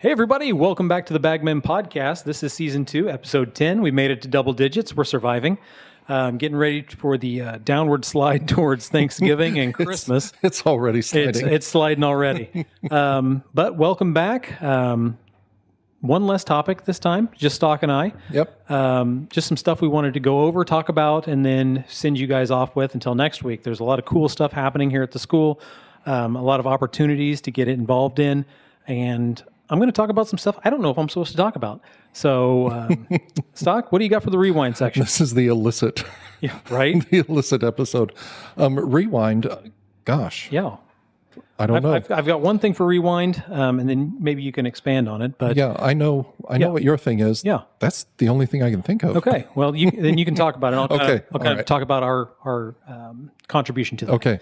Hey, everybody. Welcome back to the Bagmen Podcast. This is Season 2, Episode 10. We made it to double digits. We're surviving. Getting ready for the downward slide towards Thanksgiving and Christmas. It's already sliding. It's sliding already. But welcome back. One less topic this time, just Stock and I. Yep. Just some stuff we wanted to go over, talk about, and then send you guys off with until next week. There's a lot of cool stuff happening here at the school, a lot of opportunities to get it involved in, and I'm going to talk about some stuff I don't know if I'm supposed to talk about. So, Stock, what do you got for the rewind section? This is the illicit. Yeah, right? The illicit episode. Rewind, gosh. Yeah. I don't know. I've got one thing for rewind, and then maybe you can expand on it. But yeah, I know what your thing is. Yeah. That's the only thing I can think of. Okay. Well, then you can talk about it. I'll kind of right. talk about our contribution to that. Okay.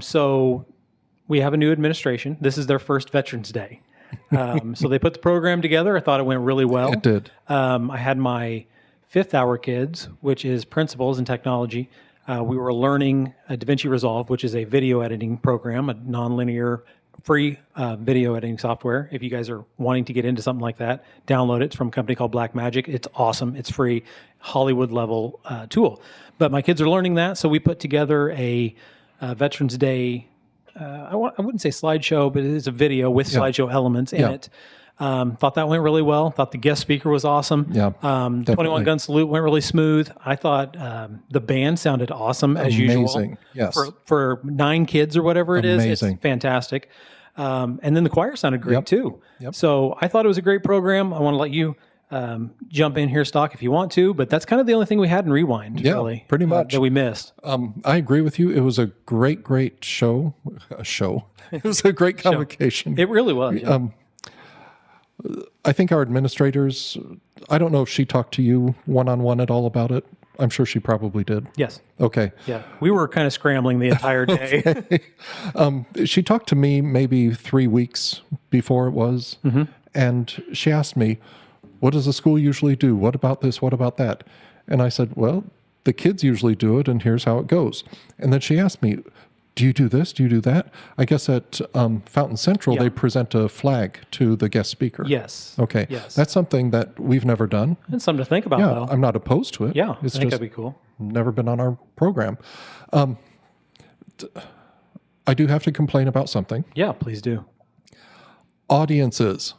So we have a new administration. This is their first Veterans Day. So they put the program together. I thought it went really well. It did. I had my fifth hour kids, which is principles in technology. We were learning DaVinci Resolve, which is a video editing program, a nonlinear free video editing software. If you guys are wanting to get into something like that, download it. It's from a company called Blackmagic. It's awesome. It's free, Hollywood level tool. But my kids are learning that, so we put together a Veterans Day I wouldn't say slideshow, but it is a video with slideshow elements in it. Thought that went really well. Thought the guest speaker was awesome. Yeah, 21 Gun Salute went really smooth. I thought the band sounded awesome as usual. Amazing, yes. For 9 kids or whatever it is, Amazing. it's fantastic. And then the choir sounded great too. Yep. So I thought it was a great program. I want to let you jump in here, Stock, if you want to, but that's kind of the only thing we had in Rewind, really. Pretty much. That we missed. I agree with you. It was a great show. It was a great convocation. It really was. Yeah. I think our administrators, I don't know if she talked to you one-on-one at all about it. I'm sure she probably did. Yes. Okay. Yeah. We were kind of scrambling the entire day. She talked to me maybe 3 weeks before it was, and she asked me, what does the school usually do? What about this? What about that? And I said, well, the kids usually do it, and here's how it goes. And then she asked me, do you do this? Do you do that? I guess at Fountain Central, they present a flag to the guest speaker. Yes. Okay. Yes. That's something that we've never done. It's something to think about, though. I'm not opposed to it. Yeah, It's I think just that'd be cool. never been on our program. I do have to complain about something. Yeah, please do. Audiences,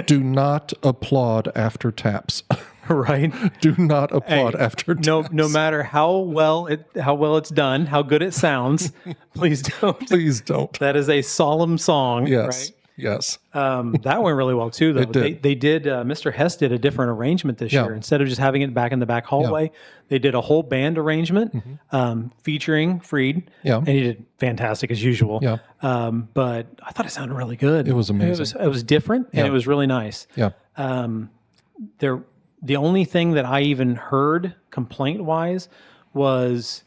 do not applaud after taps. Right? Do not applaud after taps. No matter how well it's done, how good it sounds, please don't. Please don't. That is a solemn song. Yes. Right? Yes. That went really well too, though. It did. They did. Mr. Hess did a different arrangement this year. Instead of just having it back in the back hallway, they did a whole band arrangement featuring Freed. Yeah. And he did fantastic as usual. Yeah. But I thought it sounded really good. It was amazing. It was different and it was really nice. Yeah. The only thing that I even heard complaint-wise was,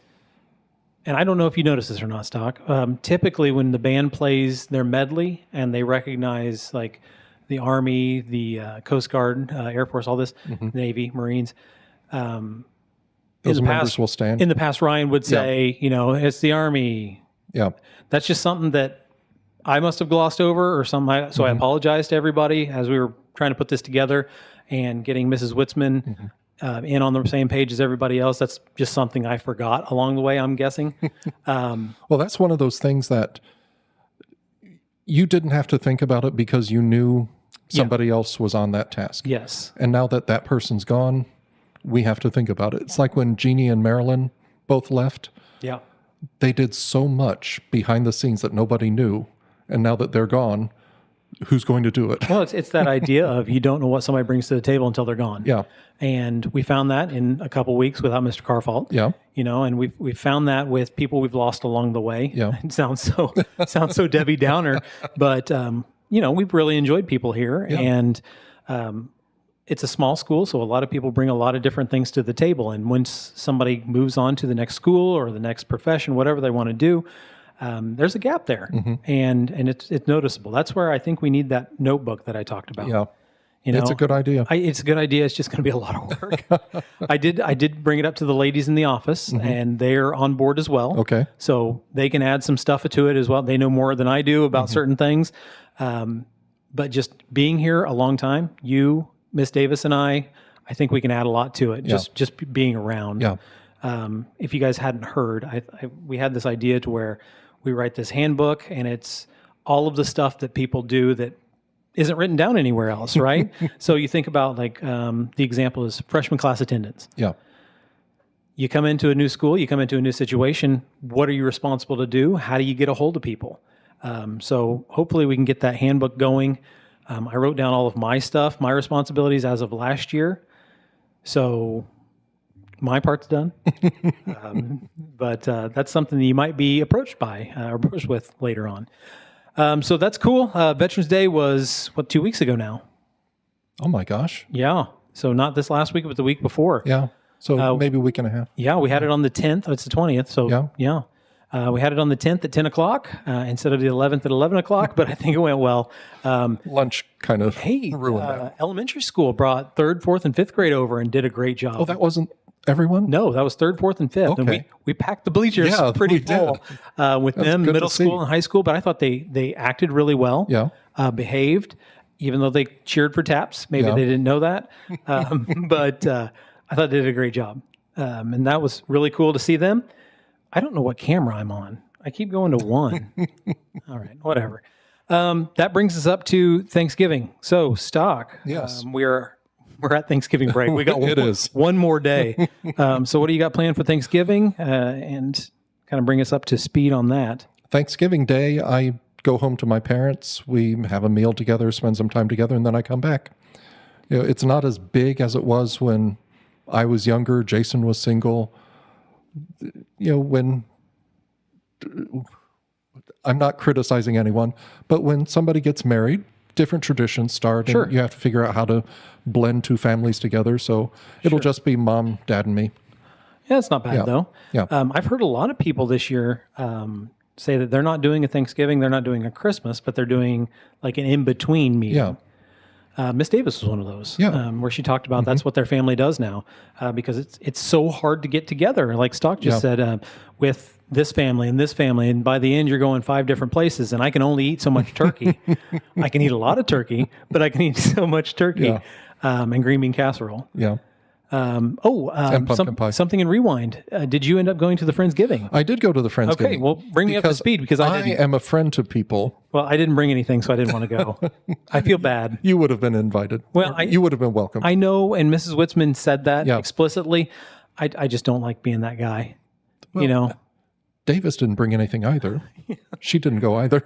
and I don't know if you noticed this or not, Stock, typically when the band plays their medley and they recognize like the Army, the Coast Guard, Air Force, all this, Navy, Marines, Those members will stand. in the past, Ryan would say, it's the Army. Yeah. That's just something that I must have glossed over or something. So I apologize to everybody as we were trying to put this together and getting Mrs. Witzman in on the same page as everybody else. That's just something I forgot along the way, I'm guessing. Well, that's one of those things that you didn't have to think about it because you knew somebody else was on that task. Yes. And now that that person's gone, we have to think about it. It's like when Jeannie and Marilyn both left. Yeah. They did so much behind the scenes that nobody knew. And now that they're gone, who's going to do it? Well, it's that idea of you don't know what somebody brings to the table until they're gone. Yeah. And we found that in a couple weeks without Mr. Carfault. Yeah. And we've found that with people we've lost along the way. Yeah. It sounds so Debbie Downer, but we've really enjoyed people here, and it's a small school, so a lot of people bring a lot of different things to the table. And once somebody moves on to the next school or the next profession, whatever they want to do, there's a gap there, and it's noticeable. That's where I think we need that notebook that I talked about. Yeah. It's a good idea. It's a good idea. It's just going to be a lot of work. I did bring it up to the ladies in the office, and they're on board as well. Okay. So they can add some stuff to it as well. They know more than I do about certain things. but just being here a long time, you, Miss Davis, and I think we can add a lot to it. Just being around. Yeah. If you guys hadn't heard, we had this idea to where we write this handbook, and it's all of the stuff that people do that isn't written down anywhere else, right? So you think about like the example is freshman class attendance. Yeah. You come into a new school, you come into a new situation. What are you responsible to do? How do you get a hold of people? So hopefully we can get that handbook going. I wrote down all of my stuff, my responsibilities as of last year. So my part's done. But that's something that you might be approached by or approached with later on. So that's cool. Veterans Day was, 2 weeks ago now? Oh my gosh. Yeah. So not this last week, but the week before. Yeah. So maybe a week and a half. Yeah, we had it on the 10th. It's the 20th. So yeah. We had it on the 10th at 10 o'clock instead of the 11th at 11 o'clock, but I think it went well. Lunch kind of ruined that. Elementary school brought 3rd, 4th, and 5th grade over and did a great job. Oh, that wasn't everyone? No, that was 3rd, 4th, and 5th. Okay. And we packed the bleachers pretty full with them, good middle to see. school and high school, but I thought they acted really well, behaved, even though they cheered for taps. Maybe they didn't know that. But I thought they did a great job. And that was really cool to see them. I don't know what camera I'm on. I keep going to one. All right, whatever. That brings us up to Thanksgiving. So, Stock. Yes. We're at Thanksgiving break. We got one more day. So what do you got planned for Thanksgiving? And kind of bring us up to speed on that. Thanksgiving Day, I go home to my parents. We have a meal together, spend some time together, and then I come back. It's not as big as it was when I was younger. Jason was single. When I'm not criticizing anyone, but when somebody gets married, different traditions start, and you have to figure out how to blend two families together. So it'll just be mom, dad, and me. Yeah, it's not bad though. Yeah. I've heard a lot of people this year say that they're not doing a Thanksgiving, they're not doing a Christmas, but they're doing like an in-between meeting. Yeah. Miss Davis was one of those, Yeah. where she talked about that's what their family does now, because it's so hard to get together. Like Stock just said, with this family, and by the end you're going 5 different places, and I can only eat so much turkey. I can eat a lot of turkey, but I can eat so much turkey and green bean casserole. Yeah. pumpkin pie. Something in Rewind. Did you end up going to the Friendsgiving? I did go to the Friendsgiving. Okay, well, bring me up to speed because I didn't. am a friend to people. Well, I didn't bring anything, so I didn't want to go. I feel bad. You would have been invited. Well, you would have been welcome. I know, and Mrs. Witzman said that explicitly. I just don't like being that guy. Davis didn't bring anything either. She didn't go either.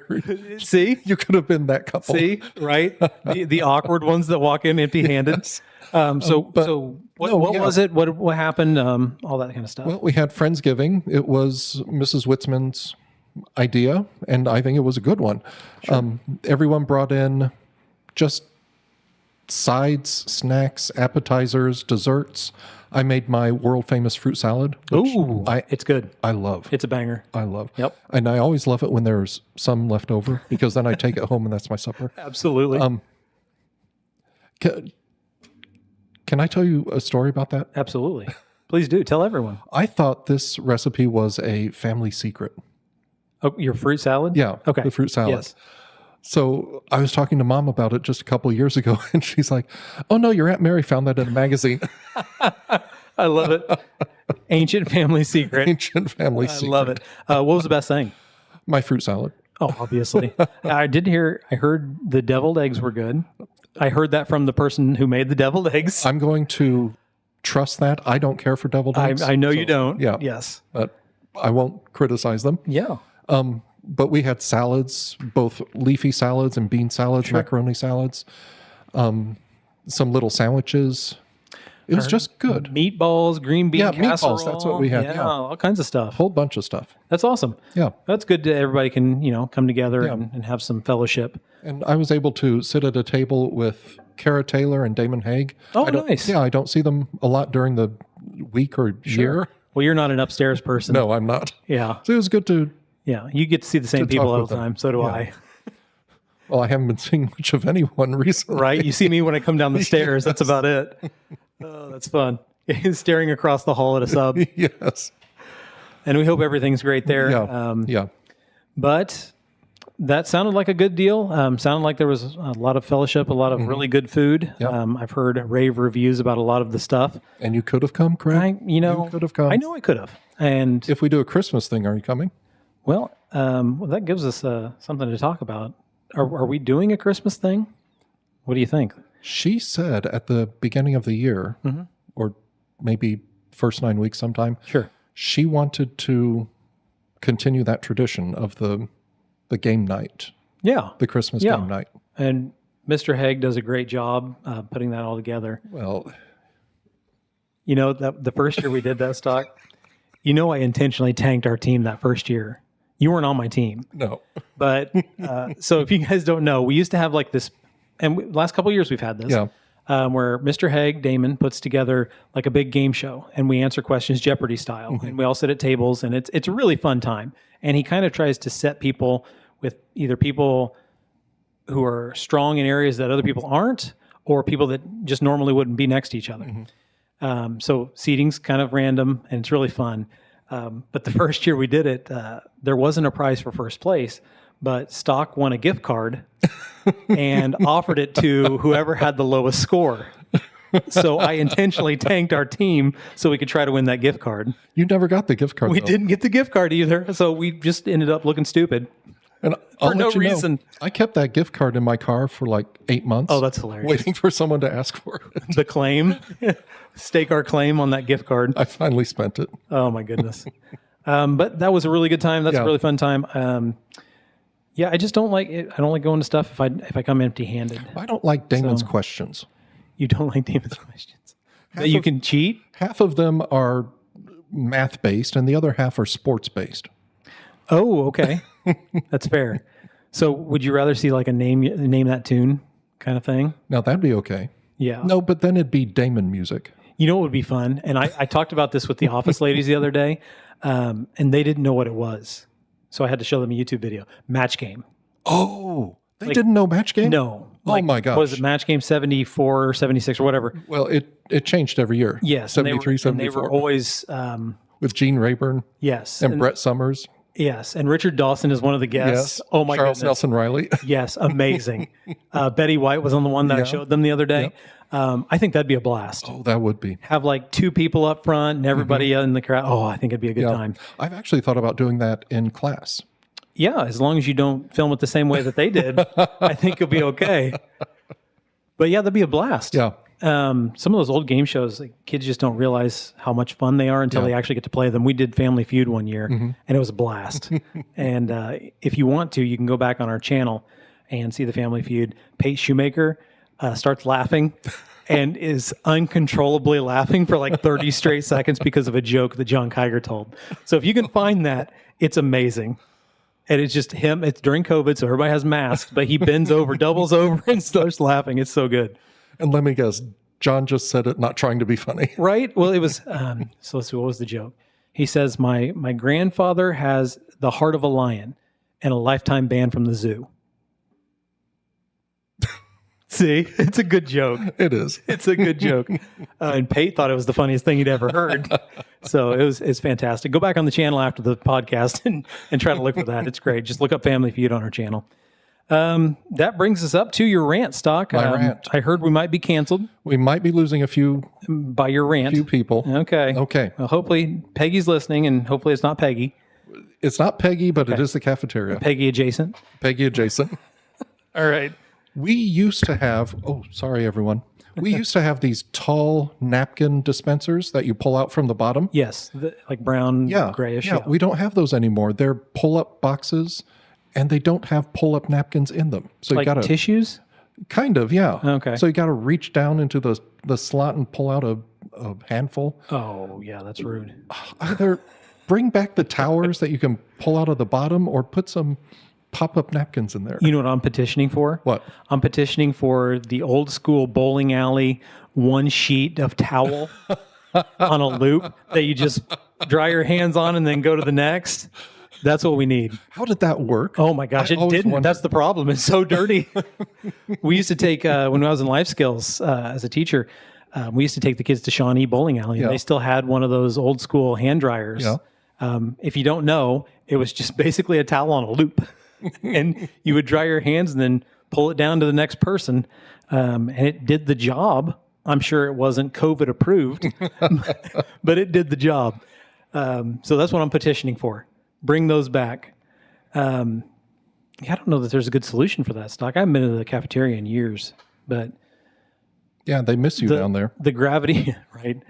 See? You could have been that couple. See? Right? The awkward ones that walk in empty-handed. Yes. So what was it? What happened? All that kind of stuff. Well, we had Friendsgiving. It was Mrs. Witzman's idea, and I think it was a good one. Sure. Everyone brought in just sides, snacks, appetizers, desserts. I made my world famous fruit salad. Ooh, it's good. I love. It's a banger. I love. Yep. And I always love it when there's some left over because then I take it home and that's my supper. Absolutely. Can I tell you a story about that? Absolutely. Please do. Tell everyone. I thought this recipe was a family secret. Oh, your fruit salad? Yeah. Okay. The fruit salad. Yes. So I was talking to Mom about it just a couple of years ago, and she's like, "Oh no, your Aunt Mary found that in a magazine." I love it. Ancient family secret. Ancient family secret. I love it. What was the best thing? My fruit salad. Oh, obviously. I heard the deviled eggs were good. I heard that from the person who made the deviled eggs. I'm going to trust that. I don't care for deviled eggs. I know you don't. Yeah. Yes. But I won't criticize them. Yeah. But we had salads, both leafy salads and bean salads, macaroni salads, some little sandwiches. It was just good. Meatballs, green bean casserole. Meatballs. That's what we had. Yeah, all kinds of stuff. Whole bunch of stuff. That's awesome. Yeah. That's good to everybody can, come together and have some fellowship. And I was able to sit at a table with Kara Taylor and Damon Haig. Oh, nice. Yeah, I don't see them a lot during the week or year. Well, you're not an upstairs person. No, I'm not. Yeah. So it was good to... Yeah, you get to see the same people all the time. So do I. Well, I haven't been seeing much of anyone recently. Right? You see me when I come down the stairs. That's about it. Oh, that's fun. Staring across the hall at a sub. Yes. And we hope everything's great there. Yeah. But That sounded like a good deal. Sounded like there was a lot of fellowship, a lot of really good food. Yep. I've heard rave reviews about a lot of the stuff. And you could have come, Craig. You could have come. I know I could have. And If we do a Christmas thing, are you coming? well, that gives us something to talk about. Are we doing a Christmas thing? What do you think? She said at the beginning of the year, or maybe first 9 weeks sometime, Sure. she wanted to continue that tradition of the game night, Yeah. the Christmas Yeah. game night. And Mr. Haig does a great job putting that all together. Well, You know, the first year we did that stock, you know, I intentionally tanked our team that first year. You weren't on my team. no. But so if you guys don't know, we used to have like this, and last couple of years we've had this, Yeah. where Mr. Haig, Damon, puts together like a big game show, and we answer questions Jeopardy style, and we all sit at tables, and it's a really fun time. And he kind of tries to set people with either people who are strong in areas that other people aren't, or people that just normally wouldn't be next to each other. So seating's kind of random, and it's really fun. But the first year we did it, there wasn't a prize for first place, but Stock won a gift card and offered it to whoever had the lowest score. So I intentionally tanked our team so we could try to win that gift card. You never got the gift card. We though. didn't get the gift card either, so we just ended up looking stupid. And I'll For no let you know, reason. I kept that gift card in my car for like 8 months. Oh, that's hilarious. Waiting for someone to ask for it. The claim, stake our claim on that gift card. I finally spent it. Oh my goodness. But that was a really good time. That's Yeah. a really fun time. Yeah, I just don't like it. I don't like going to stuff if I come empty-handed. I don't like Damon's So- questions. You don't like Damon's questions. That you can cheat? Half of them are math based, and the other half are sports based. Oh, okay. That's fair. So would you rather see like a name that tune kind of thing? Now that'd be okay. Yeah. No, but then it'd be Damon music. You know what would be fun? And I talked about this with the office ladies the other day, and they didn't know what it was. So I had to show them a YouTube video. Match Game. Oh, they didn't know Match Game? No. Oh my gosh. Was it Match Game 74 or 76 or whatever? Well, it changed every year. Yes. and they 73, were, 74. And they were always, with Gene Rayburn yes. and Brett Summers. Yes. And Richard Dawson is one of the guests. Yes. Oh my Charles goodness. Nelson Riley. Yes. Amazing. Betty White was on the one that I Yeah. showed them the other day. I think that'd be a blast. Oh, that would be. Have like two people up front and everybody in the crowd. Oh, I think it'd be a good time. I've actually thought about doing that in class. Yeah, as long as you don't film it the same way that they did, I think it'll be okay. But yeah, that'd be a blast. Yeah. Some of those old game shows, like, kids just don't realize how much fun they are until they actually get to play them. We did Family Feud one year, and it was a blast. And if you want to, you can go back on our channel and see the Family Feud. Pate Shoemaker starts laughing and is uncontrollably laughing for like 30 straight seconds because of a joke that John Kiger told. So if you can find that, it's amazing. And it's just him. It's during COVID, so everybody has masks, but he bends over, doubles over, and starts laughing. It's so good. And let me guess, John just said it not trying to be funny. Right? Well, it was, so let's see, what was the joke? He says, my grandfather has the heart of a lion and a lifetime ban from the zoo. See, it's a good joke. It is. It's a good joke. And Pate thought it was the funniest thing he'd ever heard. So it's fantastic. Go back on the channel after the podcast and try to look for that. It's great. Just look up Family Feud on our channel. That brings us up to your rant, Stock. My rant. I heard we might be canceled We might be losing a few by your rant. people. Okay. Okay. Well, hopefully Peggy's listening, and hopefully it's not Peggy. It's not Peggy, but it is the cafeteria. Peggy adjacent. Peggy adjacent. All right. We used to have, oh, sorry, everyone. We used to have these tall napkin dispensers that you pull out from the bottom. Yes, like brown, grayish. Yeah, we don't have those anymore. They're pull-up boxes, and they don't have pull-up napkins in them. So like you got to tissues. kind of, yeah. Okay. So you got to reach down into the slot and pull out a handful. Oh, yeah, that's rude. Either bring back the towers that you can pull out of the bottom, or put some pop-up napkins in there. You know what I'm petitioning for? What? I'm petitioning for the old school bowling alley one sheet of towel on a loop that you just dry your hands on and then go to the next. That's what we need. How did that work? Oh my gosh, I it always didn't. wondered. That's the problem. It's so dirty. We used to take, when I was in life skills as a teacher, we used to take the kids to Shawnee Bowling Alley, and Yeah. they still had one of those old school hand dryers. Yeah. If you don't know, it was just basically a towel on a loop. and you would dry your hands and then pull it down to the next person. And it did the job. I'm sure it wasn't COVID approved, but it did the job. So that's what I'm petitioning for. Bring those back. I don't know that there's a good solution for that, Stock. I haven't been to the cafeteria in years, but Yeah, they miss you down there. the gravity, right?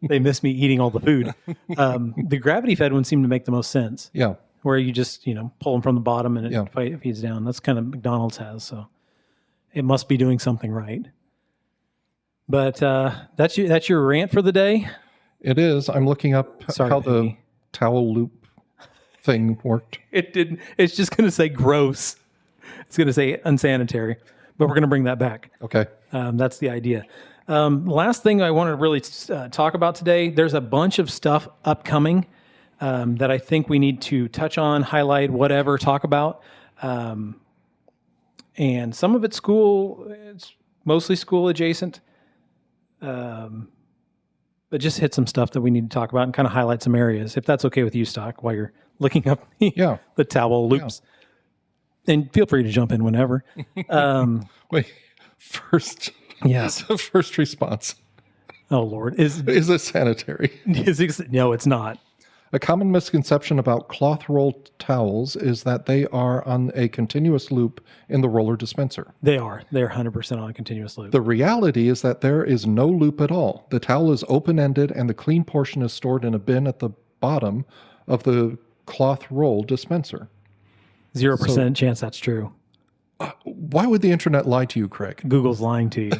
They miss me eating all the food. The gravity fed one seemed to make the most sense, Yeah. where you just, pull them from the bottom and it Yeah. feeds down. That's kind of McDonald's has, so it must be doing something right. But that's your rant for the day. It is. I'm looking up Sorry, how the baby. towel loop thing worked. It didn't. It's just going to say gross. It's going to say unsanitary, but we're going to bring that back. Okay. That's the idea. Last thing I want to really talk about today, there's a bunch of stuff upcoming that I think we need to touch on, highlight, whatever, talk about. And some of it's mostly school adjacent. But just hit some stuff that we need to talk about and kind of highlight some areas, if that's okay with you, Stock, while you're looking up Yeah. the towel loops. And feel free to jump in whenever. Wait. First. Yes. First response. Oh, Lord. Is it sanitary? no, it's not. A common misconception about cloth roll towels is that they are on a continuous loop in the roller dispenser. They're 100% on a continuous loop. The reality is that there is no loop at all. The towel is open-ended and the clean portion is stored in a bin at the bottom of the cloth roll dispenser. 0% chance that's true. Why would the internet lie to you, Craig? Google's lying to you.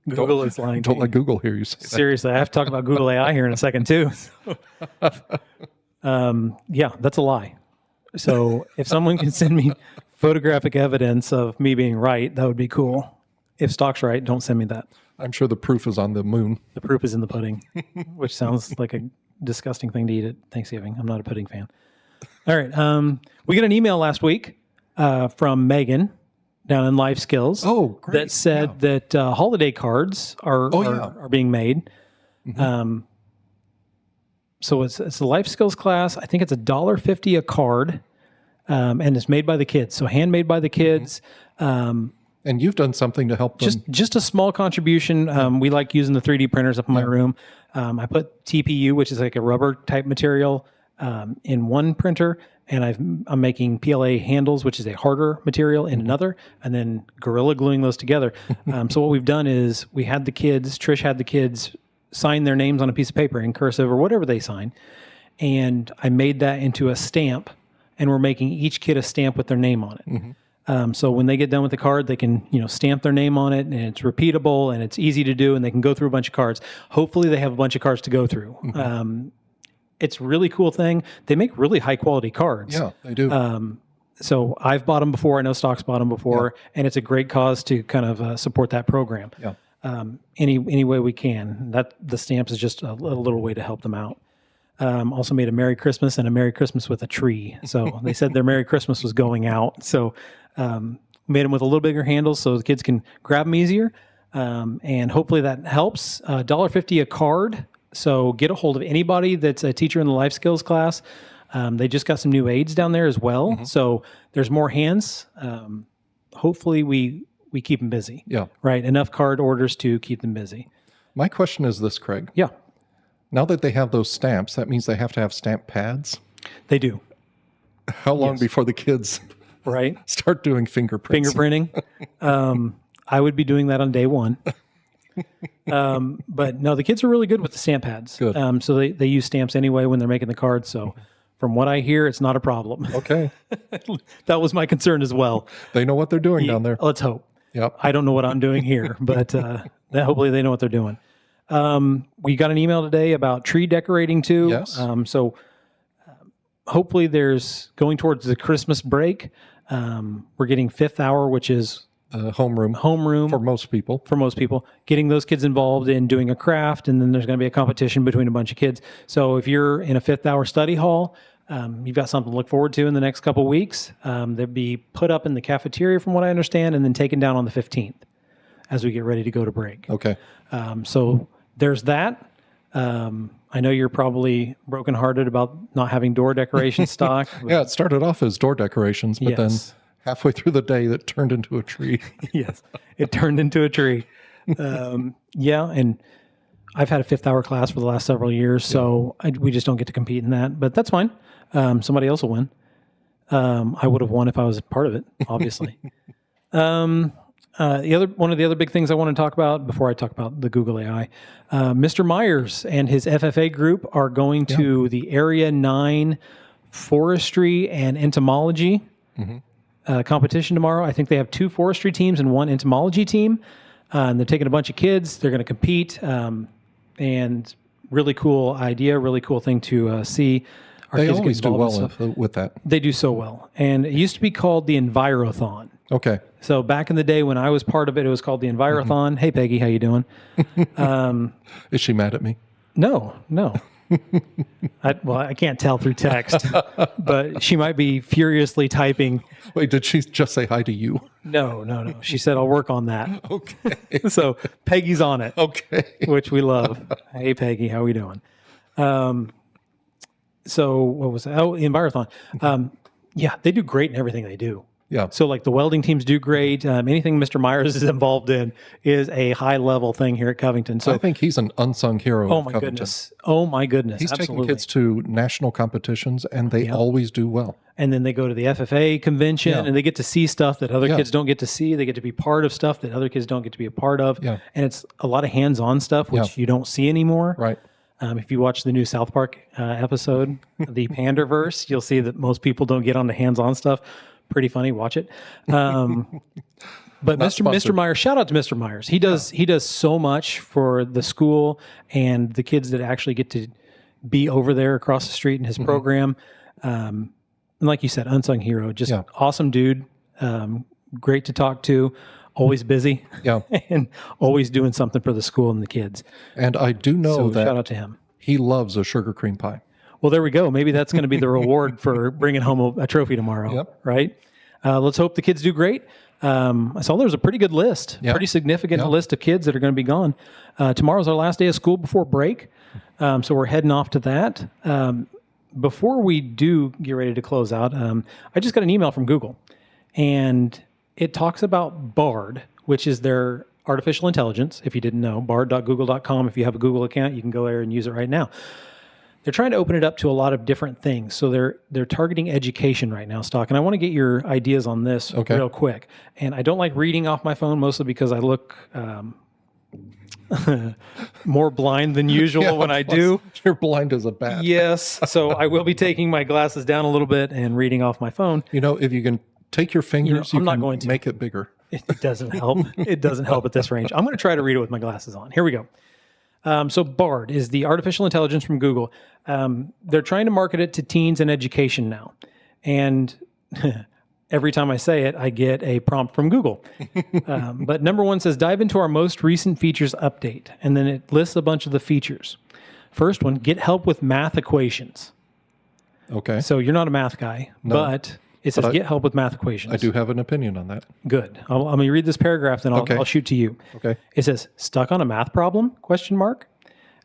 Google is lying to Don't you. let Google hear you say that. Seriously, I have to talk about Google AI here in a second too. Yeah, that's a lie. So if someone can send me photographic evidence of me being right, that would be cool. If Stock's right, don't send me that. I'm sure the proof is on the moon. The proof is in the pudding, which sounds like a disgusting thing to eat at Thanksgiving. I'm not a pudding fan. All right. We got an email last week from Megan down in Life Skills. Oh, great. That said that holiday cards are being made. So it's a Life Skills class. I think it's $1.50 a card, and it's made by the kids. So handmade by the kids. And you've done something to help them. Just a small contribution. We like using the 3D printers up in my room. I put TPU, which is like a rubber type material, in one printer, and I'm making PLA handles, which is a harder material, in another, and then Gorilla gluing those together. So what we've done is Trish had the kids sign their names on a piece of paper in cursive or whatever they sign, and I made that into a stamp, and we're making each kid a stamp with their name on it. So when they get done with the card, they can, stamp their name on it, and it's repeatable and it's easy to do, and they can go through a bunch of cards. Hopefully they have a bunch of cards to go through. It's a really cool thing. They make really high quality cards. Yeah, they do. So I've bought them before. I know Stock's bought them before, and it's a great cause to kind of support that program. Yeah. Any way we can. That the stamps is just a little way to help them out. Also made a Merry Christmas and a Merry Christmas with a tree. So they said their Merry Christmas was going out. So made them with a little bigger handles so the kids can grab them easier. And hopefully that helps. $1.50 a card. So get a hold of anybody that's a teacher in the life skills class. They just got some new aids down there as well. So there's more hands. Hopefully we keep them busy. Yeah. Right. Enough card orders to keep them busy. My question is this, Craig. Yeah, Now that they have those stamps, that means they have to have stamp pads. they do. How long before the kids Right. start doing fingerprints? Fingerprinting. I would be doing that on day one. But no, the kids are really good with the stamp pads. Good. So they use stamps anyway when they're making the cards. So from what I hear, it's not a problem. Okay. That was my concern as well. They know what they're doing down there. Let's hope. Yep. I don't know what I'm doing here, but hopefully they know what they're doing. We got an email today about tree decorating too. Yes. So hopefully there's going towards the Christmas break. We're getting fifth hour, which is Homeroom for most people. Getting those kids involved in doing a craft, and then there's going to be a competition between a bunch of kids. So if you're in a fifth hour study hall, you've got something to look forward to in the next couple of weeks. They'll be put up in the cafeteria from what I understand, and then taken down on the 15th as we get ready to go to break. Okay. So there's that. I know you're probably brokenhearted about not having door decoration stock. But Yeah, it started off as door decorations, but then yes, halfway through the day, that turned into a tree. yes, it turned into a tree. Yeah, and I've had a fifth hour class for the last several years, so we just don't get to compete in that. But that's fine. Somebody else will win. I would have won if I was a part of it, obviously. One of the other big things I want to talk about before I talk about the Google AI, Mr. Myers and his FFA group are going to the Area 9 Forestry and Entomology competition tomorrow. I think they have 2 forestry teams and 1 entomology team. And they're taking a bunch of kids. They're going to compete. And really cool idea, really cool thing to see. Our They kids get always do involved in well stuff. with that. They do so well. And it used to be called the Envirothon. Okay. So back in the day when I was part of it, it was called the Envirothon. Hey, Peggy, how you doing? Is she mad at me? No. I can't tell through text, but she might be furiously typing. Wait, did she just say hi to you? No. She said, I'll work on that. Okay. So Peggy's on it, Okay. which we love. Hey, Peggy, how we doing? So what was that? Oh, Envirothon. Yeah, they do great in everything they do. Yeah. So like the welding teams do great. Anything Mr. Myers is involved in is a high level thing here at Covington. So I think he's an unsung hero. oh of my Covington. goodness. Oh my goodness. He's Absolutely. taking kids to national competitions, and they always do well. And then they go to the FFA convention Yeah. and they get to see stuff that other Yeah. kids don't get to see. They get to be part of stuff that other kids don't get to be a part of. Yeah. And it's a lot of hands-on stuff, which you don't see anymore. Right. If you watch the new South Park episode, the Panderverse, you'll see that most people don't get on the hands-on stuff. Pretty funny. Watch it. But Mr. sponsored. Myers, shout out to Mr. Myers. He does so much for the school and the kids that actually get to be over there across the street in his program. And like you said, unsung hero, just awesome dude. Great to talk to. Always busy. Yeah. And always doing something for the school and the kids. And I do know So that shout out to him. he loves a sugar cream pie. Well, there we go. Maybe that's going to be the reward for bringing home a trophy tomorrow, Yep. right? Let's hope the kids do great. I saw there was a pretty good list, Yeah. pretty significant Yeah. list of kids that are going to be gone. Tomorrow's our last day of school before break, so we're heading off to that. Before we do get ready to close out, I just got an email from Google, and it talks about Bard, which is their artificial intelligence. If you didn't know, bard.google.com. If you have a Google account, you can go there and use it right now. They're trying to open it up to a lot of different things. So they're targeting education right now, Stock. And I want to get your ideas on this real quick. And I don't like reading off my phone, mostly because I look more blind than usual when I do. You're blind as a bat. Yes. So I will be taking my glasses down a little bit and reading off my phone. You know, if you can take your fingers, I'm you not can going to. make it bigger. It doesn't help. It doesn't help at this range. I'm going to try to read it with my glasses on. Here we go. So Bard is the artificial intelligence from Google. They're trying to market it to teens and education now. And every time I say it, I get a prompt from Google. But number 1 says, dive into our most recent features update. And then it lists a bunch of the features. First one, get help with math equations. Okay. So you're not a math guy, but it says get help with math equations. I do have an opinion on that. Good. I'm going to read this paragraph, then I'll shoot to you. Okay. It says, stuck on a math problem?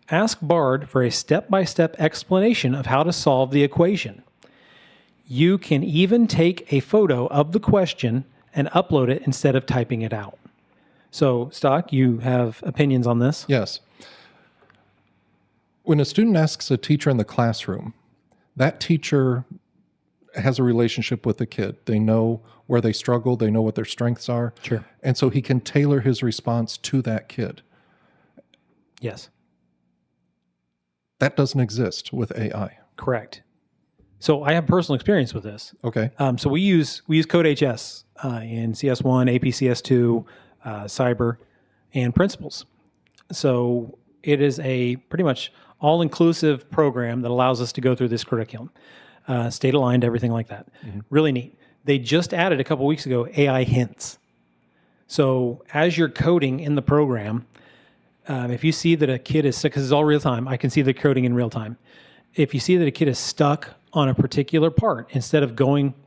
Ask Bard for a step-by-step explanation of how to solve the equation. You can even take a photo of the question and upload it instead of typing it out. So, Stock, you have opinions on this? Yes. When a student asks a teacher in the classroom, that teacher has a relationship with the kid. They know where they struggle. They know what their strengths are. Sure. And so he can tailor his response to that kid. Yes. That doesn't exist with AI. Correct. So I have personal experience with this. Okay. So we use CodeHS in CS1, APCS2, Cyber, and Principles. So it is a pretty much all-inclusive program that allows us to go through this curriculum, state-aligned, everything like that. Really neat. They just added a couple weeks ago AI hints. So as you're coding in the program, if you see that a kid is stuck, because it's all real time, I can see the coding in real time. If you see that a kid is stuck on a particular part, instead of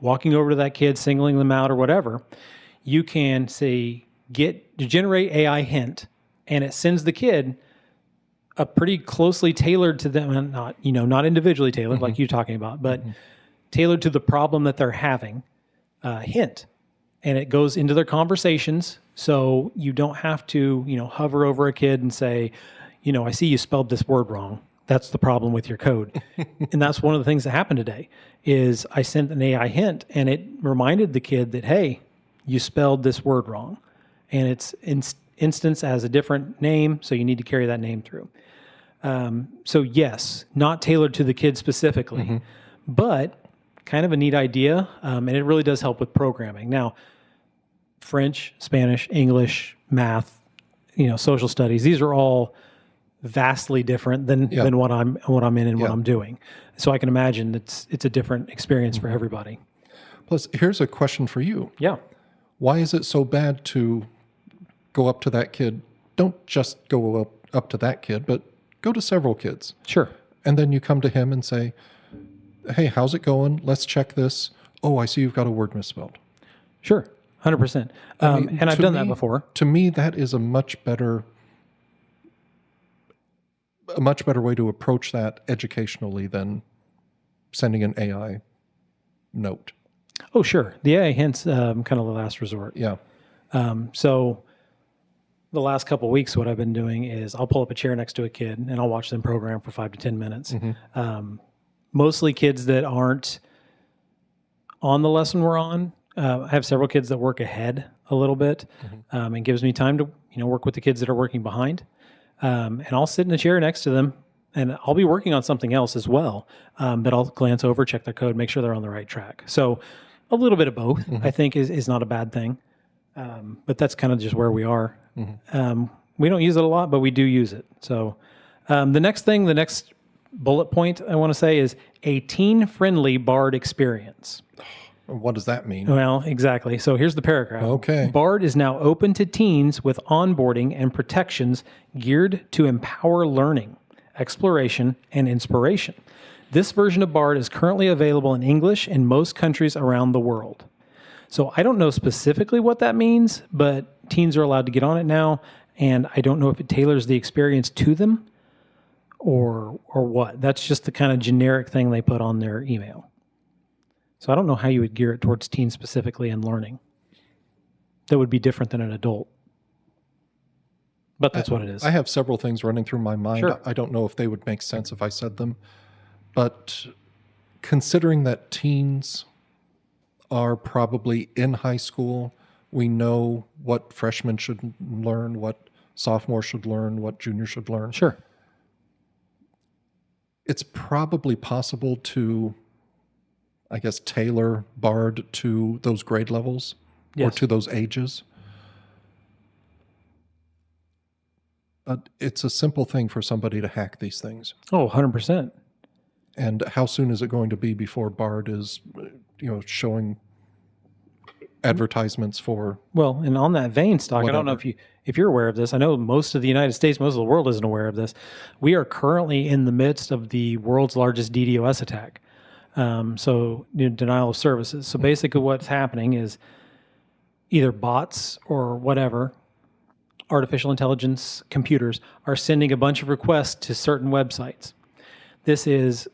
walking over to that kid, singling them out or whatever, you can say, generate AI hint, and it sends the kid a pretty closely tailored to them, and not individually tailored like you're talking about, but tailored to the problem that they're having, hint. And it goes into their conversations. So you don't have to, hover over a kid and say, I see you spelled this word wrong. That's the problem with your code. And that's one of the things that happened today is I sent an AI hint and it reminded the kid that, hey, you spelled this word wrong. And it's instance as a different name. So you need to carry that name through. So yes, not tailored to the kid specifically, but kind of a neat idea. And it really does help with programming. Now, French, Spanish, English, math, social studies, these are all vastly different than what I'm in and what I'm doing. So I can imagine it's a different experience for everybody. Plus, here's a question for you. Yeah. Why is it so bad to go up to that kid? Don't just go up to that kid, but go to several kids. Sure. And then you come to him and say, hey, how's it going? Let's check this. Oh, I see you've got a word misspelled. Sure. 100%. And I've done that before. To me, that is a much better way to approach that educationally than sending an AI note. Oh, sure. The AI hints kind of the last resort. Yeah. So the last couple of weeks, what I've been doing is I'll pull up a chair next to a kid and I'll watch them program for 5 to 10 minutes. Mostly kids that aren't on the lesson we're on. I have several kids that work ahead a little bit and gives me time to work with the kids that are working behind. And I'll sit in the chair next to them and I'll be working on something else as well. But I'll glance over, check their code, make sure they're on the right track. So a little bit of both, I think, is not a bad thing. But that's kind of just where we are. We don't use it a lot, but we do use it. So the next bullet point I want to say is a teen-friendly Bard experience. What does that mean? Well, exactly. So here's the paragraph. Okay. Bard is now open to teens with onboarding and protections geared to empower learning, exploration, and inspiration. This version of Bard is currently available in English in most countries around the world. So I don't know specifically what that means, but teens are allowed to get on it now, and I don't know if it tailors the experience to them or what. That's just the kind of generic thing they put on their email. So I don't know how you would gear it towards teens specifically in learning. That would be different than an adult. But that's what it is. I have several things running through my mind. Sure. I don't know if they would make sense if I said them. But considering that teens are probably in high school, we know what freshmen should learn, what sophomores should learn, what juniors should learn. Sure. It's probably possible to, I guess, tailor Bard to those grade levels or to those ages. But it's a simple thing for somebody to hack these things. Oh, 100%. And how soon is it going to be before Bard is, showing advertisements for? Well, and on that vein, Stock, I don't know if you're aware of this. I know most of the United States, most of the world isn't aware of this. We are currently in the midst of the world's largest DDoS attack. So denial of services. So basically what's happening is either bots or whatever, artificial intelligence computers are sending a bunch of requests to certain websites. This is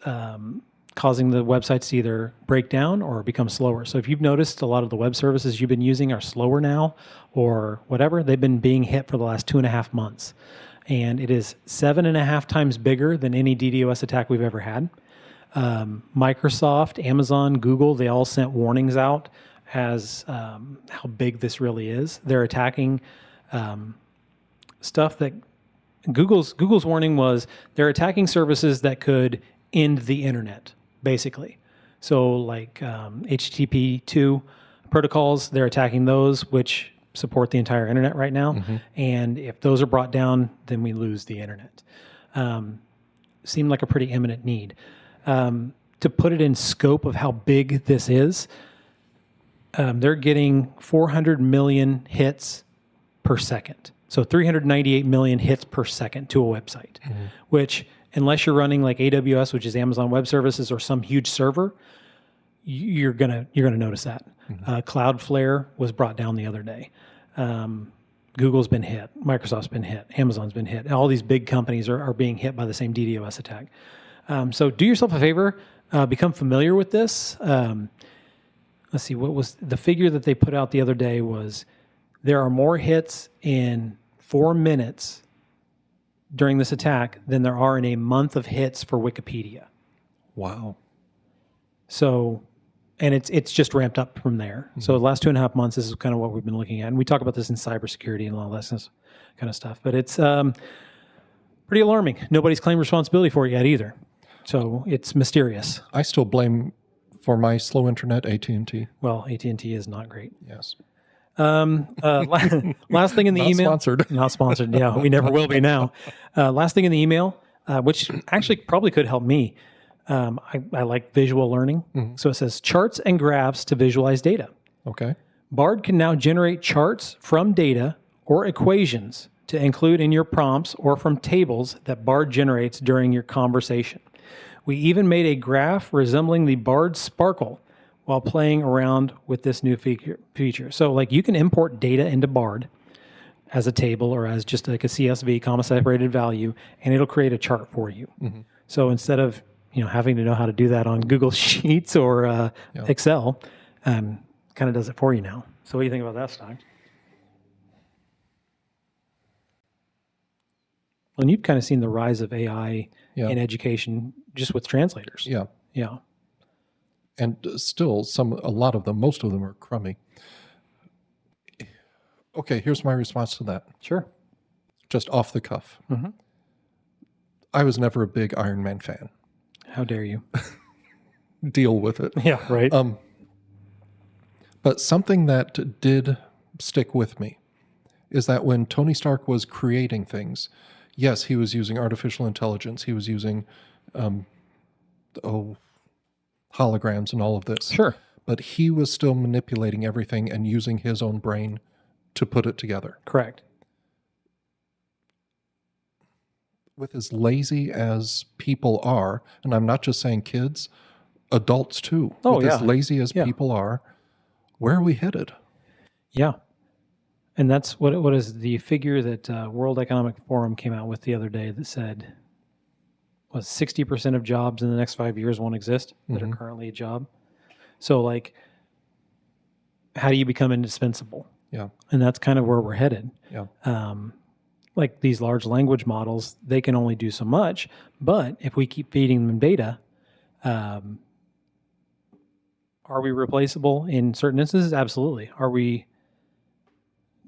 causing the websites to either break down or become slower. So if you've noticed a lot of the web services you've been using are slower now or whatever, they've been being hit for the last 2.5 months. And it is 7.5 times bigger than any DDoS attack we've ever had. Microsoft, Amazon, Google, they all sent warnings out as how big this really is. They're attacking stuff that Google's warning was they're attacking services that could end the internet, basically. So like HTTP2 protocols, they're attacking those, which support the entire internet right now. And if those are brought down, then we lose the internet. Seemed like a pretty imminent need. To put it in scope of how big this is, they're getting 400 million hits per second. So 398 million hits per second to a website, which unless you're running like AWS, which is Amazon Web Services, or some huge server, you're gonna notice that. Cloudflare was brought down the other day. Google's been hit, Microsoft's been hit, Amazon's been hit. All these big companies are being hit by the same DDoS attack. So do yourself a favor, become familiar with this. Let's see, what was the figure that they put out the other day was there are more hits in 4 minutes during this attack than there are in a month of hits for Wikipedia. Wow. So, and it's just ramped up from there. So the last 2.5 months, this is kind of what we've been looking at. And we talk about this in cybersecurity and all that kind of stuff. But it's pretty alarming. Nobody's claimed responsibility for it yet either. So it's mysterious. I still blame for my slow internet AT&T. Well, AT&T is not great. Yes. Last thing in the Not email. sponsored. Not sponsored. Yeah, we never will be now. Last thing in the email, which actually probably could help me. I like visual learning. So it says charts and graphs to visualize data. Okay. Bard can now generate charts from data or equations to include in your prompts or from tables that Bard generates during your conversation. We even made a graph resembling the Bard Sparkle while playing around with this new feature. So like you can import data into Bard as a table or as just like a CSV, comma separated value, and it'll create a chart for you. So instead of having to know how to do that on Google Sheets or Excel, kind of does it for you now. So what do you think about that, Stock? Well, and you've kind of seen the rise of AI in education just with translators. Yeah. Yeah. And still, a lot of them, most of them are crummy. Okay, here's my response to that. Sure. Just off the cuff. I was never a big Iron Man fan. How dare you? Deal with it. Yeah, right. But something that did stick with me is that when Tony Stark was creating things, yes, he was using artificial intelligence. He was using, holograms and all of this. Sure. But he was still manipulating everything and using his own brain to put it together. Correct. With as lazy as people are, and I'm not just saying kids, adults too. Oh, with yeah. as lazy as people are, where are we headed? Yeah. And that's what is the figure that World Economic Forum came out with the other day that said, was 60% of jobs in the next 5 years won't exist that are currently a job. So like, how do you become indispensable? Yeah. And that's kind of where we're headed. Yeah. Like these large language models, they can only do so much, but if we keep feeding them data, are we replaceable in certain instances? Absolutely. Are we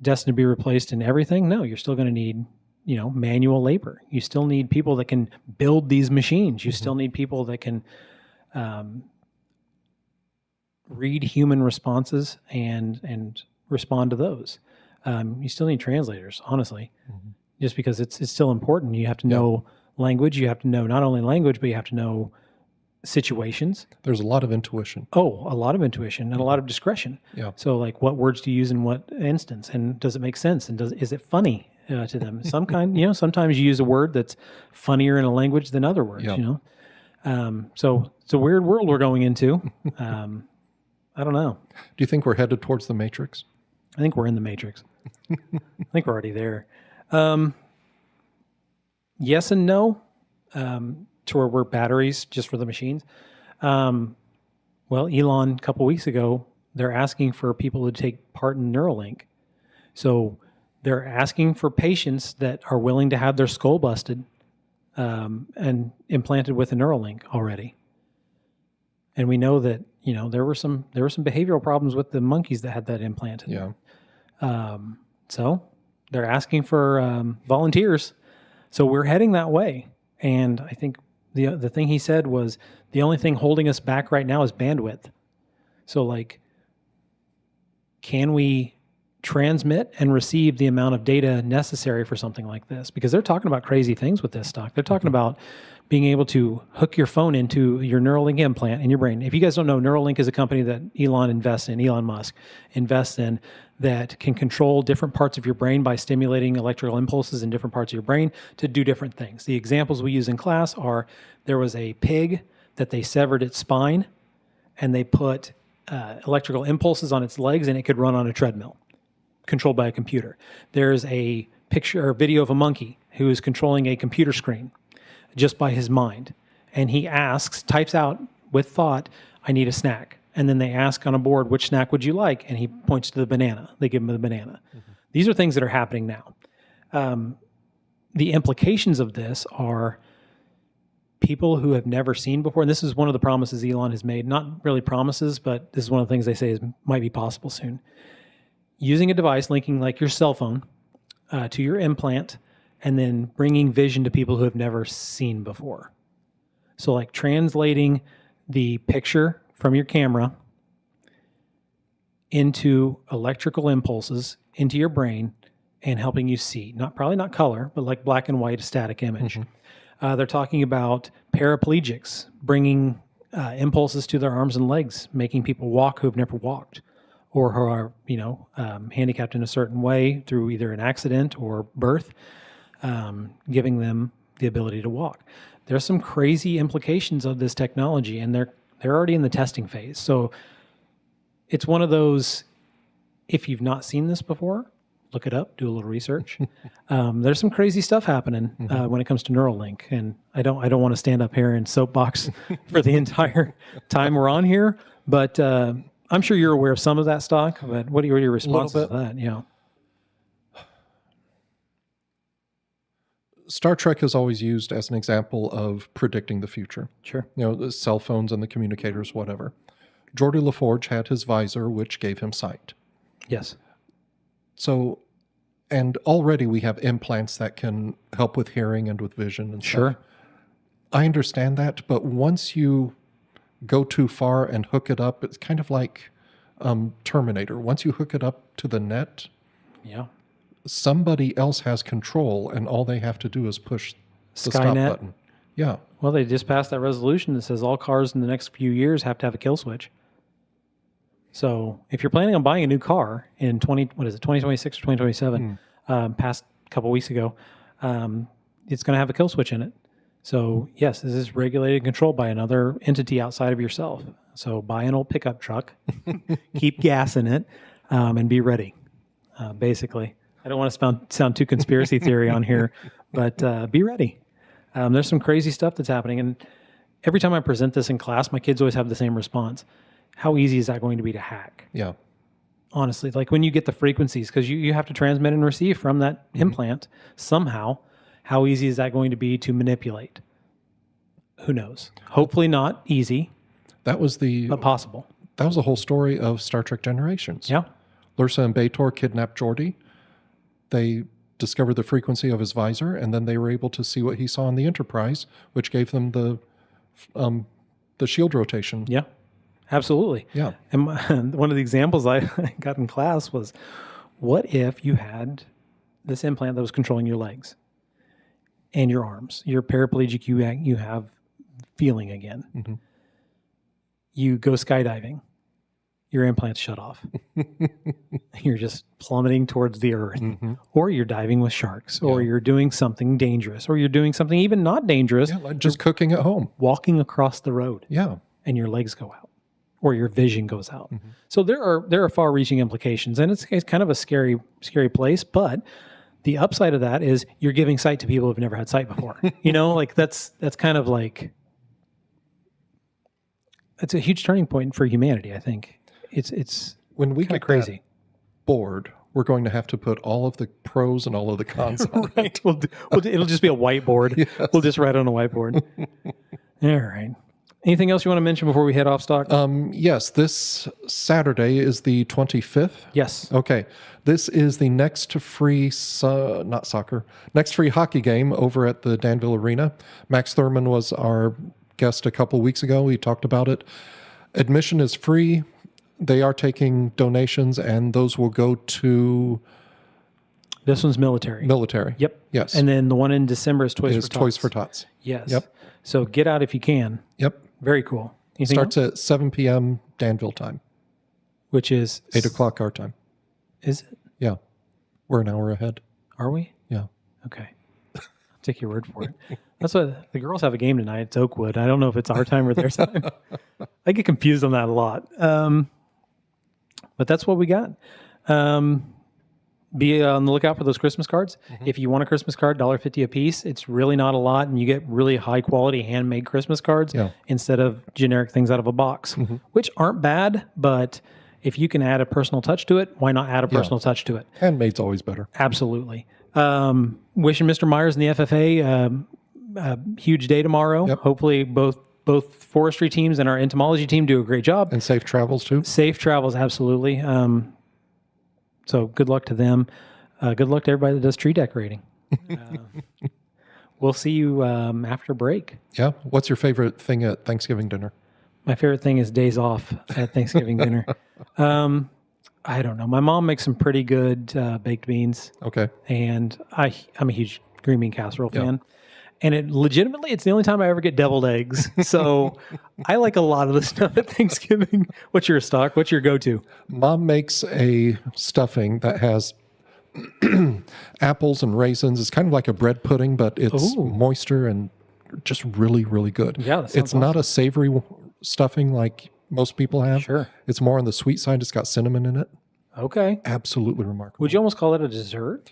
destined to be replaced in everything? No, you're still going to need, manual labor. You still need people that can build these machines. You still need people that can read human responses and respond to those. You still need translators, honestly, just because it's still important. You have to know language. You have to know not only language, but you have to know situations. There's a lot of intuition. Oh, a lot of intuition and a lot of discretion. Yeah. So like what words do you use in what instance? And does it make sense? And is it funny to them? Sometimes you use a word that's funnier in a language than other words, So it's a weird world we're going into. I don't know. Do you think we're headed towards the Matrix? I think we're in the Matrix. I think we're already there. Yes and no, to where we're batteries just for the machines. Well, Elon, a couple weeks ago, they're asking for people to take part in Neuralink. So they're asking for patients that are willing to have their skull busted and implanted with a Neuralink already. And we know that, there were some behavioral problems with the monkeys that had that implanted. Yeah. So they're asking for volunteers. So we're heading that way. And I think the thing he said was the only thing holding us back right now is bandwidth. So like, can we transmit and receive the amount of data necessary for something like this? Because they're talking about crazy things with this stock. They're talking about being able to hook your phone into your Neuralink implant in your brain. If you guys don't know, Neuralink is a company that Elon Musk invests in, that can control different parts of your brain by stimulating electrical impulses in different parts of your brain to do different things. The examples we use in class are, there was a pig that they severed its spine and they put electrical impulses on its legs and it could run on a treadmill. controlled by a computer. There's a picture or video of a monkey who is controlling a computer screen just by his mind. And he types out with thought, I need a snack. And then they ask on a board, which snack would you like? And he points to the banana. They give him the banana. Mm-hmm. These are things that are happening now. The implications of this are people who have never seen before. And this is one of the promises Elon has made. Not really promises, but this is one of the things they say might be possible soon. Using a device linking like your cell phone to your implant, and then bringing vision to people who have never seen before. So like translating the picture from your camera into electrical impulses into your brain and helping you see. Probably not color, but like black and white static image. Mm-hmm. They're talking about paraplegics bringing impulses to their arms and legs, making people walk who have never walked, or who are handicapped in a certain way through either an accident or birth, giving them the ability to walk. There's some crazy implications of this technology, and they're already in the testing phase. So it's one of those, if you've not seen this before, look it up, do a little research. There's some crazy stuff happening when it comes to Neuralink, and I don't want to stand up here and soapbox for the entire time we're on here, but I'm sure you're aware of some of that stock. But what are your responses to that? Yeah. Star Trek is always used as an example of predicting the future. Sure. The cell phones and the communicators, whatever. Geordi LaForge had his visor, which gave him sight. Yes. So, and already we have implants that can help with hearing and with vision and sure. stuff. I understand that, but once you go too far and hook it up, it's kind of like Terminator. Once you hook it up to the net, yeah, somebody else has control, and all they have to do is push the stop button. Yeah. Well, they just passed that resolution that says all cars in the next few years have to have a kill switch. So if you're planning on buying a new car in 2026 or 2027, passed a couple weeks ago, it's going to have a kill switch in it. So yes, this is regulated and controlled by another entity outside of yourself. So buy an old pickup truck, keep gas in it, and be ready, basically. I don't want to sound too conspiracy theory on here, but be ready. There's some crazy stuff that's happening. And every time I present this in class, my kids always have the same response. How easy is that going to be to hack? Yeah. Honestly, like when you get the frequencies, because you have to transmit and receive from that implant somehow, how easy is that going to be to manipulate? Who knows? Hopefully not easy, but possible. That was the whole story of Star Trek Generations. Yeah. Lursa and B'Etor kidnapped Geordi. They discovered the frequency of his visor, and then they were able to see what he saw in the Enterprise, which gave them the shield rotation. Yeah, absolutely. Yeah. And one of the examples I got in class was, what if you had this implant that was controlling your legs and your arms? You're paraplegic, you have feeling again. Mm-hmm. You go skydiving. Your implants shut off. You're just plummeting towards the earth. Mm-hmm. Or you're diving with sharks. Or you're doing something dangerous. Or you're doing something even not dangerous. Yeah, like just cooking at home. Walking across the road. Yeah. And your legs go out. Or your vision goes out. Mm-hmm. So there are far-reaching implications. And it's kind of a scary place. But the upside of that is you're giving sight to people who've never had sight before. Like that's kind of like, it's a huge turning point for humanity, I think. It's when we get crazy bored, we're going to have to put all of the pros and all of the cons on right. It'll just be a whiteboard. Yes. We'll just write on a whiteboard. All right. Anything else you want to mention before we head off stock? Yes, this Saturday is the 25th. Yes. Okay. This is the next free, next free hockey game over at the Danville Arena. Max Thurman was our guest a couple weeks ago. We talked about it. Admission is free. They are taking donations, and those will go to... This one's military. Military. Yep. Yes. And then the one in December is Toys for Tots. Toys for Tots. Yes. Yep. So get out if you can. Yep. Very cool. Anything Starts else? at 7 p.m. Danville time. Which is... 8 o'clock our time. Is it? Yeah. We're an hour ahead. Are we? Yeah. Okay. I'll take your word for it. That's what the girls have a game tonight. It's Oakwood. I don't know if it's our time or their time. I get confused on that a lot. But that's what we got. be on the lookout for those Christmas cards. If you want a Christmas card, $1.50 a piece. It's really not a lot, and you get really high quality handmade Christmas cards Yeah. instead of generic things out of a box, which aren't bad, but if you can add a personal touch to it, why not add a personal touch to it? Handmade's always better. Absolutely. Wishing Mr. Myers and the FFA a huge day tomorrow. Yep. Hopefully both forestry teams and our entomology team do a great job. And safe travels too. Safe travels, absolutely. So good luck to them. Good luck to everybody that does tree decorating. We'll see you after break. Yeah. What's your favorite thing at Thanksgiving dinner? My favorite thing is days off at Thanksgiving dinner. I don't know. My mom makes some pretty good baked beans, Okay. and I'm a huge green bean casserole fan. And it's the only time I ever get deviled eggs. So I like a lot of the stuff at Thanksgiving. What's your stock? What's your go-to? Mom makes a stuffing that has apples and raisins. It's kind of like a bread pudding, but it's moister and just really, really good. Yeah, that sounds it's not a savory stuffing like most people have. Sure. It's more on the sweet side. It's got cinnamon in it. Okay. Absolutely remarkable. Would you almost call it a dessert?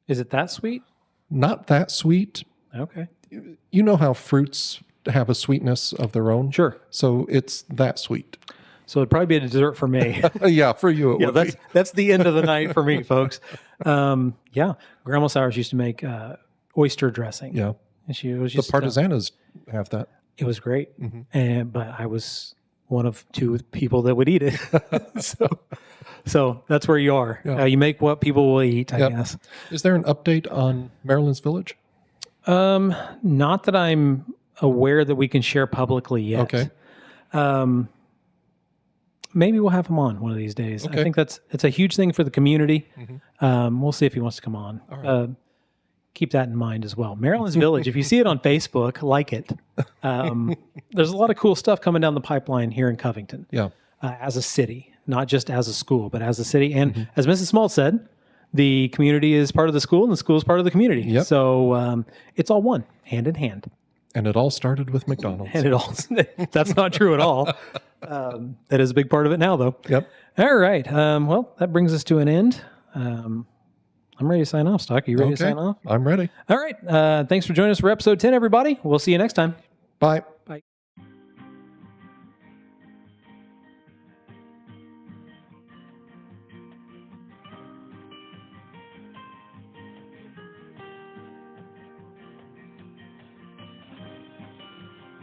Is it that sweet? Not that sweet. Okay. You know how fruits have a sweetness of their own? Sure. So it's that sweet. So it'd probably be a dessert for me. Yeah, for you it Yeah, would be. that's the end of the night for me, folks. Yeah, Grandma Sowers used to make oyster dressing. Yeah. And she was The just partisanas have that. it was great, but I was one of two people that would eat it. so that's where you are. Yeah. You make what people will eat, I Yep. guess. Is there an update on Maryland's Village? Not that I'm aware that we can share publicly yet. Okay. Maybe we'll have him on one of these days. Okay. I think it's a huge thing for the community. We'll see if he wants to come on. right. Keep that in mind as well. Maryland's Village, if you see it on Facebook, like it. There's a lot of cool stuff coming down the pipeline here in Covington Yeah. as a city, not just as a school, but as a city. And as Mrs. Small said, the community is part of the school and the school is part of the community. Yep. So it's all one, hand in hand. And it all started with McDonald's. And it all, that's not true at all. That is a big part of it now, though. Yep. All right. Well, that brings us to an end. I'm ready to sign off, Stock. Are you ready to sign off? I'm ready. All right. Thanks for joining us for episode 10, everybody. We'll see you next time. Bye.